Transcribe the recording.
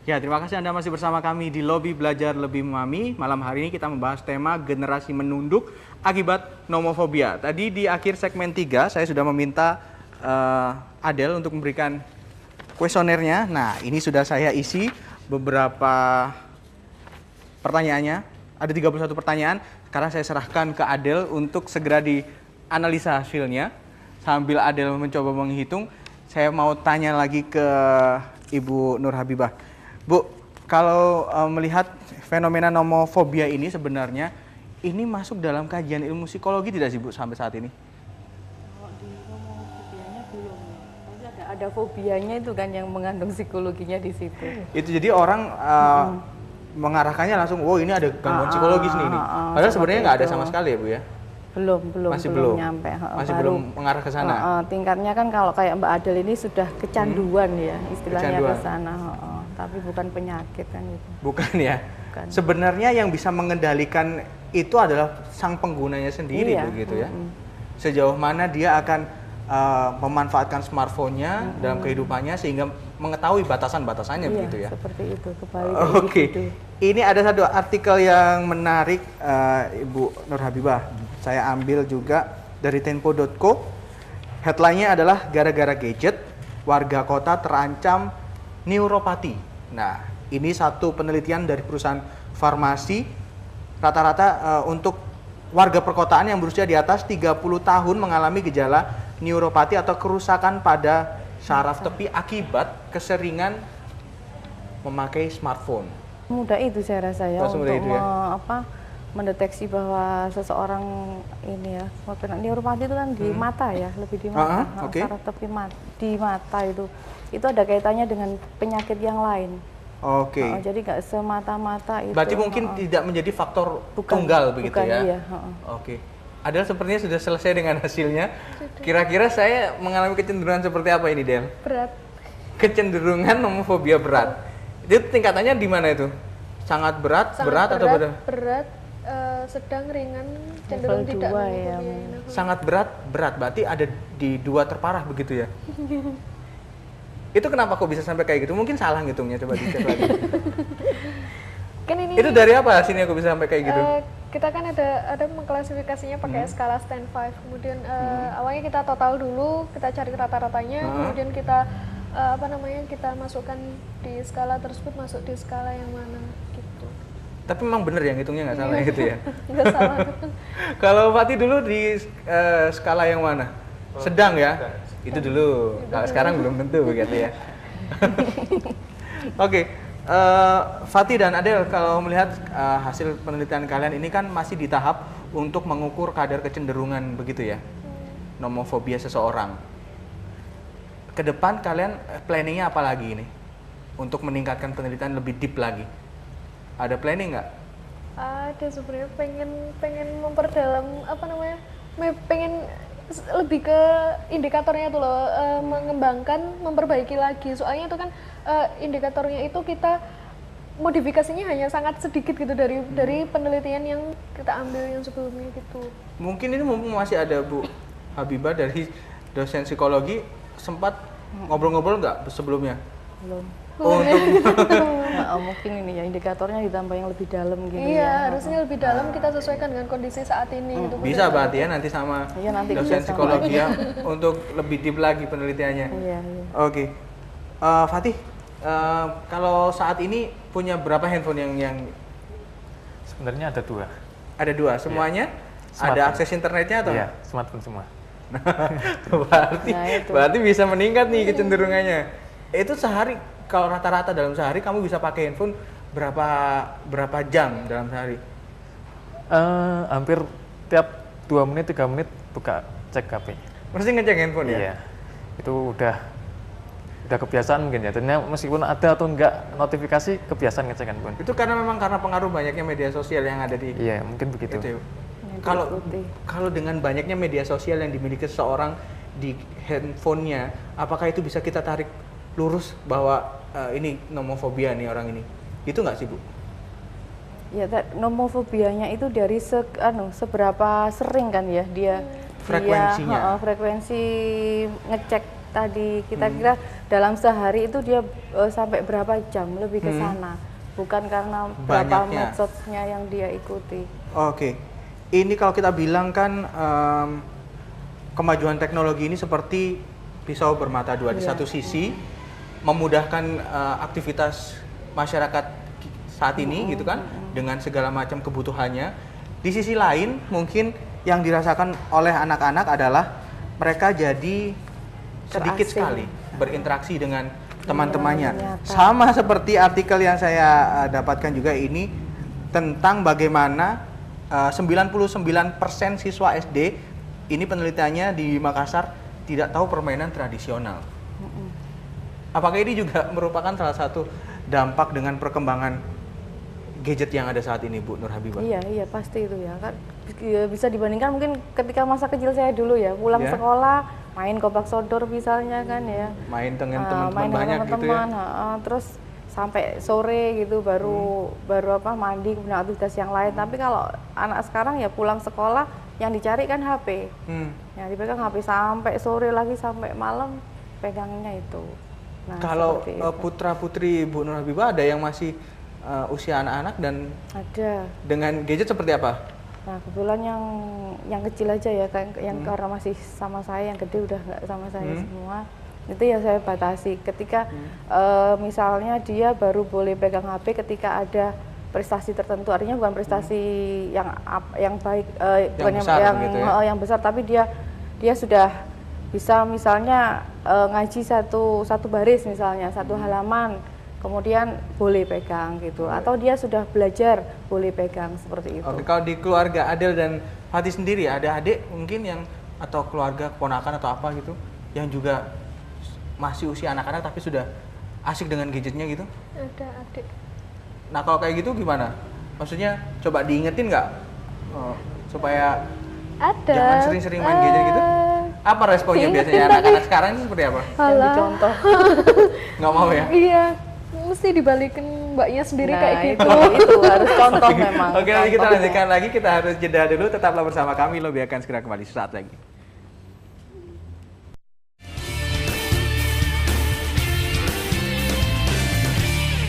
Ya, terima kasih Anda masih bersama kami di Lobby Belajar Lebih Memahami. Malam hari ini kita membahas tema generasi menunduk akibat nomofobia. Tadi di akhir segmen 3 saya sudah meminta Adel untuk memberikan kuesionernya. Nah, ini sudah saya isi beberapa pertanyaannya. Ada 31 pertanyaan. Sekarang saya serahkan ke Adel untuk segera dianalisa hasilnya. Sambil Adel mencoba menghitung, saya mau tanya lagi ke Ibu Nur Habibah. Bu, kalau melihat fenomena nomofobia ini sebenarnya ini masuk dalam kajian ilmu psikologi tidak sih Bu sampai saat ini? Kalau di nomofobianya belum ya. Pasti ada fobianya itu kan yang mengandung psikologinya di situ. Itu jadi orang mengarahkannya langsung, oh ini ada gangguan psikologis nih ini. Padahal sebenarnya nggak ada sama sekali ya Bu ya? Masih belum nyampe. Masih belum mengarah ke sana. Tingkatnya kan kalau kayak Mbak Adel ini sudah kecanduan ya istilahnya ke sana. Tapi bukan penyakit kan itu. Bukan ya? Bukan. Sebenarnya yang bisa mengendalikan itu adalah sang penggunanya sendiri begitu ya? Sejauh mana dia akan memanfaatkan smartphone-nya dalam kehidupannya sehingga mengetahui batasan-batasannya begitu ya? Seperti itu, kembali Oke. Ini ada satu artikel yang menarik Ibu Nur Habibah. Saya ambil juga dari tempo.co. Headline-nya adalah gara-gara gadget, warga kota terancam neuropati. Nah, ini satu penelitian dari perusahaan farmasi. Rata-rata untuk warga perkotaan yang berusia di atas 30 tahun mengalami gejala neuropati atau kerusakan pada saraf tepi akibat keseringan memakai smartphone. Mudah itu saya rasa ya untuk mendeteksi bahwa seseorang ini ya, neuropati itu kan di mata ya, lebih di mata, saraf tepi di mata itu ada kaitannya dengan penyakit yang lain. Jadi nggak semata-mata itu. Berarti mungkin tidak menjadi faktor tunggal begitu ya? Iya. Adel sepertinya sudah selesai dengan hasilnya. Kira-kira saya mengalami kecenderungan seperti apa ini, Del? Berat. Kecenderungan nomofobia berat. Itu tingkatannya di mana itu? Sangat berat, berat atau berat? Berat, sedang, ringan, cenderung tidak nomofobia. Sangat berat, berat. Berarti ada di 2 terparah begitu ya? Itu kenapa kok bisa sampai kayak gitu? Mungkin salah ngitungnya, coba dicek lagi. Kan ini, itu dari apa hasilnya kok bisa sampai kayak gitu? Kita kan ada mengklasifikasinya pakai skala Stand 5. Kemudian awalnya kita total dulu, kita cari rata-ratanya, kemudian kita kita masukkan di skala tersebut, masuk di skala yang mana gitu. Tapi memang bener ya ngitungnya nggak salah gitu ya? Nggak salah. Kalau Fatih dulu di skala yang mana? Sedang ya? Itu dulu. Kalau sekarang belum tentu begitu ya. Oke. Fatih dan Adel, kalau melihat hasil penelitian kalian ini kan masih di tahap untuk mengukur kadar kecenderungan begitu ya, nomofobia seseorang. Ke depan kalian planningnya apa lagi ini untuk meningkatkan penelitian lebih deep lagi? Ada planning nggak? Ada sebenarnya, pengen memperdalam pengen lebih ke indikatornya itu loh, mengembangkan, memperbaiki lagi. Soalnya itu kan indikatornya itu kita modifikasinya hanya sangat sedikit gitu dari penelitian yang kita ambil yang sebelumnya gitu. Mungkin ini masih ada Bu Habibah dari dosen psikologi, sempat ngobrol-ngobrol nggak sebelumnya? Belum. Untuk mungkin ini ya indikatornya ditambah yang lebih dalam gitu. Iya, harusnya lebih dalam, kita sesuaikan dengan kondisi saat ini gitu. Bisa berarti ya nanti sama dosen psikologi ya untuk lebih deep lagi penelitiannya. Iya. Oke. Fatih, kalau saat ini punya berapa handphone yang sebenarnya ada 2. Ada 2, semuanya ada akses internetnya atau? Iya, smartphone semua. Berarti bisa meningkat nih kecenderungannya. Itu sehari, kalau rata-rata dalam sehari kamu bisa pakai handphone berapa jam dalam sehari? Hampir tiap 2 menit 3 menit buka cek HP. Mesti ngecek handphone ya? Iya. Itu udah kebiasaan mungkin ya. Ternyata meskipun ada atau enggak notifikasi, kebiasaan ngecek handphone. Itu karena pengaruh banyaknya media sosial yang ada di. Iya, mungkin begitu. Gitu. Kalau dengan banyaknya media sosial yang dimiliki seseorang di handphonenya, apakah itu bisa kita tarik lurus bahwa ini nomofobia nih orang ini? Itu nggak sih Bu? Ya, nomofobianya itu dari seberapa sering kan ya dia frekuensinya. Frekuensi ngecek tadi kita kira dalam sehari itu dia sampai berapa jam lebih ke sana, bukan karena berapa medsosnya yang dia ikuti. Oke, ini kalau kita bilang kan kemajuan teknologi ini seperti pisau bermata dua. Di satu sisi memudahkan aktivitas masyarakat saat ini gitu kan, dengan segala macam kebutuhannya. Di sisi lain mungkin yang dirasakan oleh anak-anak adalah mereka jadi sedikit sekali berinteraksi dengan teman-temannya. Sama seperti artikel yang saya dapatkan juga ini tentang bagaimana 99% siswa SD, ini penelitiannya di Makassar, tidak tahu permainan tradisional. Apakah ini juga merupakan salah satu dampak dengan perkembangan gadget yang ada saat ini, Bu Nur Habibah? Iya pasti itu ya kan, bisa dibandingkan mungkin ketika masa kecil saya dulu ya, pulang sekolah main gobak sodor misalnya kan ya, main dengan teman-teman banyak gitu ya, terus sampai sore gitu baru mandi kemudian aktivitas yang lain. Tapi kalau anak sekarang ya pulang sekolah yang dicari kan HP, yang dipegang HP sampai sore lagi, sampai malam pegangnya itu. Nah, kalau putra putri Bu Nur Habibah ada yang masih usia anak-anak dan ada dengan gadget seperti apa? Nah kebetulan yang kecil aja ya kan, yang karena masih sama saya, yang gede udah nggak sama saya semua. Itu ya saya batasi ketika misalnya dia baru boleh pegang HP ketika ada prestasi tertentu, artinya bukan prestasi yang baik, yang besar, tapi dia sudah bisa misalnya ngaji satu baris misalnya, satu halaman, kemudian boleh pegang gitu, atau dia sudah belajar boleh pegang seperti itu. Oke, kalau di keluarga Adel dan Fatih sendiri, ada adik mungkin yang atau keluarga keponakan atau apa gitu yang juga masih usia anak-anak tapi sudah asik dengan gadgetnya gitu? Ada adik. Nah kalau kayak gitu gimana? Maksudnya coba diingetin nggak supaya jangan sering-sering main gadget gitu? Apa responnya biasanya anak-anak sekarang itu seperti apa? Yang dicontoh. Nggak mau ya? Iya, mesti dibalikin mbaknya sendiri kayak gitu. Itu harus contoh memang. Oke, nanti kita lanjutkan lagi, kita harus jeda dulu. Tetaplah bersama kami, Lobby akan segera kembali sesaat lagi.